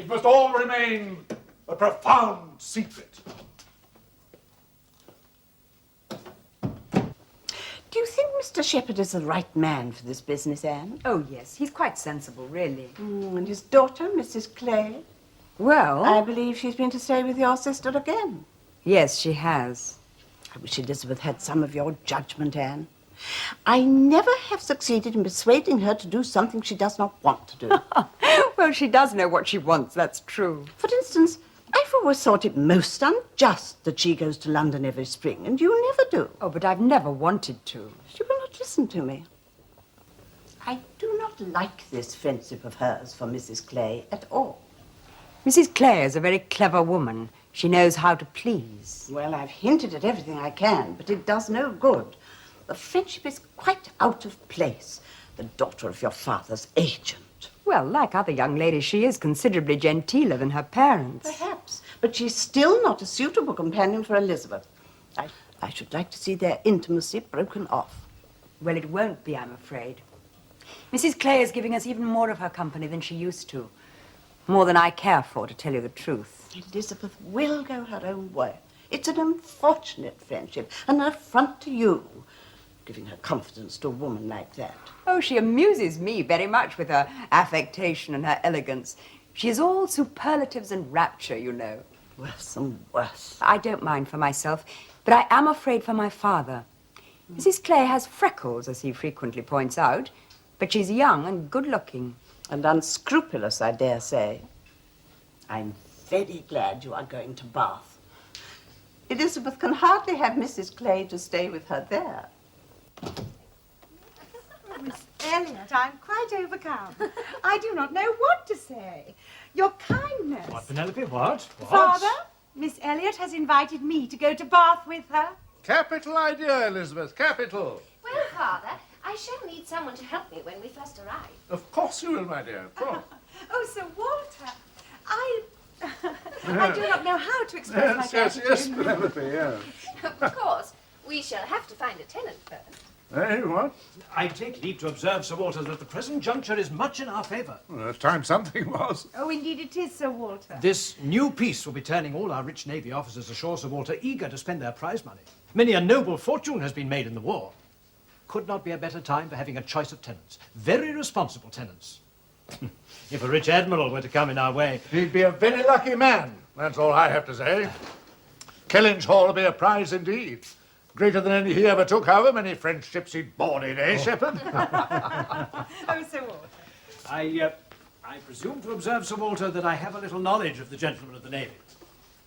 It must all remain a profound secret. Do you think Mr. Shepherd is the right man for this business, Anne? Oh, yes. He's quite sensible, really. And his daughter, Mrs. Clay? Well... I believe she's been to stay with your sister again. Yes, she has. I wish Elizabeth had some of your judgment, Anne. I never have succeeded in persuading her to do something she does not want to do. Well, she does know what she wants, that's true. For instance, I've always thought it most unjust that she goes to London every spring, and you never do. Oh, but I've never wanted to. She will not listen to me. I do not like this friendship of hers for Mrs. Clay at all. Mrs. Clay is a very clever woman. She knows how to please. Well, I've hinted at everything I can, but it does no good. The friendship is quite out of place. The daughter of your father's agent. Well, like other young ladies, she is considerably genteeler than her parents. Perhaps, but she's still not a suitable companion for Elizabeth. I should like to see their intimacy broken off. Well, it won't be, I'm afraid. Mrs. Clay is giving us even more of her company than she used to. More than I care for, to tell you the truth. Elizabeth will go her own way. It's an unfortunate friendship, an affront to you, giving her confidence to a woman like that. Oh, she amuses me very much with her affectation and her elegance. She is all superlatives and rapture, you know. Worse and worse. I don't mind for myself, but I am afraid for my father. Mrs. Clay has freckles, as he frequently points out, but she's young and good-looking. And unscrupulous, I dare say. I'm very glad you are going to Bath. Elizabeth can hardly have Mrs. Clay to stay with her there. Miss Elliot, I'm quite overcome. I do not know what to say. Your kindness. What, Penelope, what? Father, Miss Elliot has invited me to go to Bath with her. Capital idea, Elizabeth, capital. Well, Father, I shall need someone to help me when we first arrive. Of course you will, my dear, of course. Oh, Sir Walter, I do not know how to express my gratitude. Yes, Penelope, yes. Of course, we shall have to find a tenant first. Eh, what? I take leave to observe, Sir Walter, that the present juncture is much in our favour. Well, it's time something was. Oh, indeed it is, Sir Walter. This new peace will be turning all our rich Navy officers ashore, Sir Walter, eager to spend their prize money. Many a noble fortune has been made in the war. Could not be a better time for having a choice of tenants. Very responsible tenants. If a rich admiral were to come in our way... He'd be a very lucky man, that's all I have to say. Kellynch Hall will be a prize indeed. Greater than any he ever took, however many French ships he'd boarded, eh, Shepherd? Oh, Sir Walter. I presume to observe, Sir Walter, that I have a little knowledge of the gentlemen of the Navy.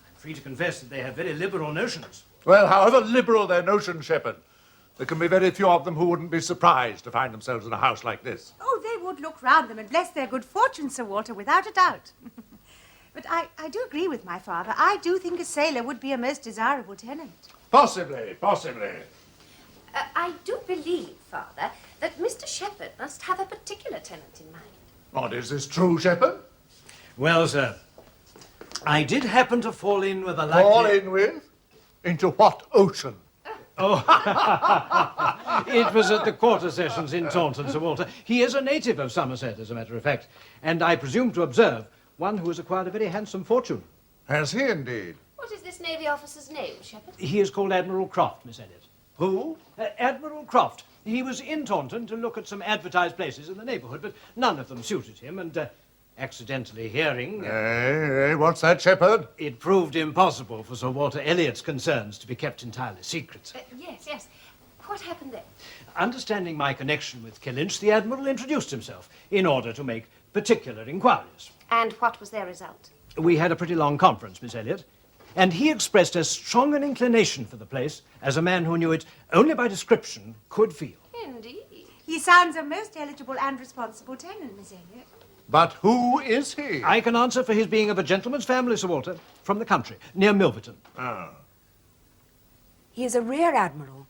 I'm free to confess that they have very liberal notions. Well, however liberal their notions, Shepherd, there can be very few of them who wouldn't be surprised to find themselves in a house like this. Oh, they would look round them and bless their good fortune, Sir Walter, without a doubt. But I do agree with my father. I do think a sailor would be a most desirable tenant. Possibly, possibly. I do believe, Father, that Mr. Shepherd must have a particular tenant in mind. What, is this true, Shepherd? Well, sir, I did happen to fall in with a likely... Fall in with? Into what ocean? Oh, it was at the quarter sessions in Taunton, Sir Walter. He is a native of Somerset, as a matter of fact, and I presume to observe one who has acquired a very handsome fortune. Has he indeed? What is this Navy officer's name, Shepherd? He is called Admiral Croft, Miss Elliot. Who? Admiral Croft. He was in Taunton to look at some advertised places in the neighbourhood, but none of them suited him, and accidentally hearing... What's that, Shepherd? It proved impossible for Sir Walter Elliot's concerns to be kept entirely secret. Yes. What happened then? Understanding my connection with Kellynch, the Admiral introduced himself in order to make particular inquiries. And what was their result? We had a pretty long conference, Miss Elliot, and he expressed as strong an inclination for the place as a man who knew it only by description could feel. Indeed. He sounds a most eligible and responsible tenant, Miss Elliot. But who is he? I can answer for his being of a gentleman's family, Sir Walter, from the country, near Milverton. Oh. He is a rear admiral.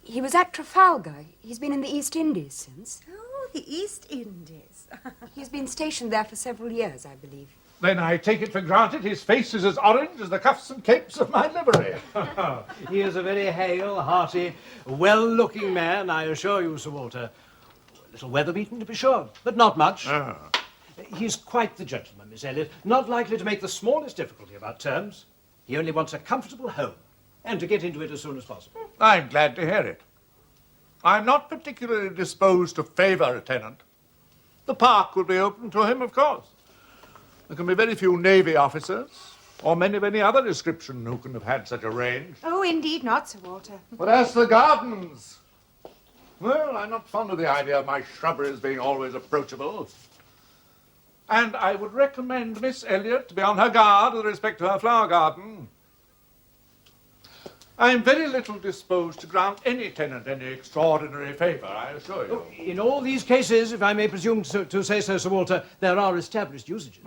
He was at Trafalgar. He's been in the East Indies since. Oh, the East Indies. He's been stationed there for several years, I believe. Then I take it for granted his face is as orange as the cuffs and capes of my livery. He is a very hale, hearty, well-looking man, I assure you, Sir Walter. A little weather-beaten, to be sure, but not much. Ah. He's quite the gentleman. Miss Elliot. Not likely to make the smallest difficulty about terms. He only wants a comfortable home, and to get into it as soon as possible. I'm glad to hear it. I'm not particularly disposed to favour a tenant. The park will be open to him, of course. There can be very few Navy officers, or men of any other description, who can have had such a range. Oh, indeed not, Sir Walter. But as for the gardens, well, I'm not fond of the idea of my shrubberies being always approachable. And I would recommend Miss Elliot to be on her guard with respect to her flower garden. I'm very little disposed to grant any tenant any extraordinary favour, I assure you. In all these cases, if I may presume to say so, Sir Walter, there are established usages.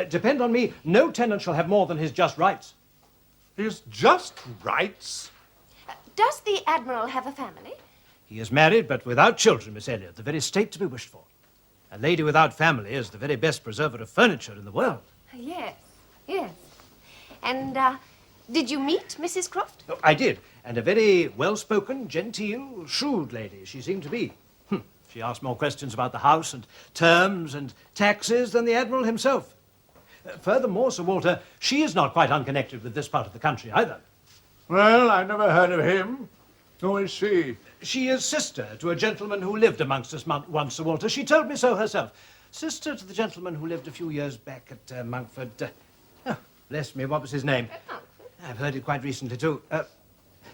Depend on me, no tenant shall have more than his just rights. His just rights? Does the Admiral have a family? He is married, but without children, Miss Elliot, the very state to be wished for. A lady without family is the very best preserver of furniture in the world. Yes, yes. And, did you meet Mrs. Croft? Oh, I did, and a very well-spoken, genteel, shrewd lady she seemed to be. She asked more questions about the house and terms and taxes than the Admiral himself. Furthermore, Sir Walter, she is not quite unconnected with this part of the country either. Well, I never heard of him. Who is she? She is sister to a gentleman who lived amongst us once, Sir Walter. She told me so herself. Sister to the gentleman who lived a few years back at Monkford. Oh, bless me, what was his name? I've heard it quite recently, too.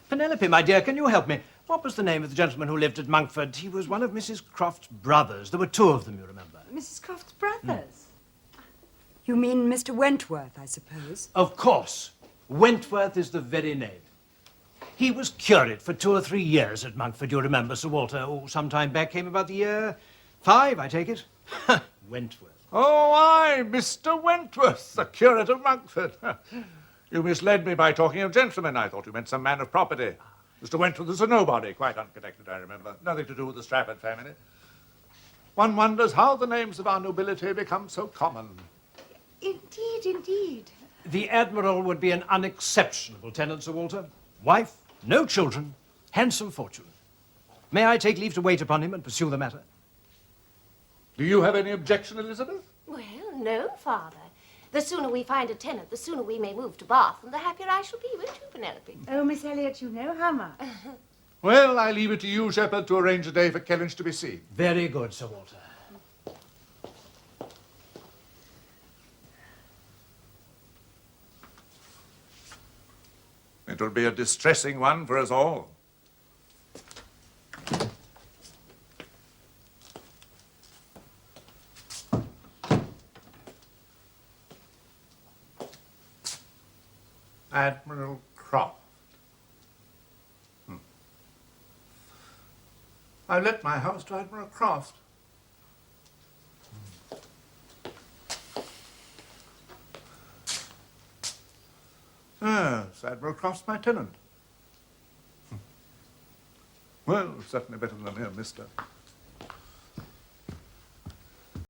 Penelope, my dear, can you help me? What was the name of the gentleman who lived at Monkford? He was one of Mrs. Croft's brothers. There were two of them, you remember. Mrs. Croft's brothers? You mean Mr. Wentworth, I suppose? Of course. Wentworth is the very name. He was curate for 2 or 3 years at Monkford, you remember, Sir Walter. Oh, some time back, came about the year 5, I take it. Wentworth. Oh, aye, Mr. Wentworth, the curate of Monkford. You misled me by talking of gentlemen. I thought you meant some man of property. Mr. Wentworth is a nobody, quite unconnected, I remember. Nothing to do with the Strafford family. One wonders how the names of our nobility become so common. Indeed, indeed. The Admiral would be an unexceptionable tenant, Sir Walter. Wife, no children, handsome fortune. May I take leave to wait upon him and pursue the matter? Do you have any objection, Elizabeth? Well, no, Father. The sooner we find a tenant, the sooner we may move to Bath, and the happier I shall be, won't you, Penelope? Oh, Miss Elliot, you know how much. Well, I leave it to you, Shepherd, to arrange a day for Kellynch to be seen. Very good, Sir Walter. It will be a distressing one for us all. Admiral Croft. I let my house to Admiral Croft. Yes, Admiral Croft's my tenant. Well, certainly better than a mere mister.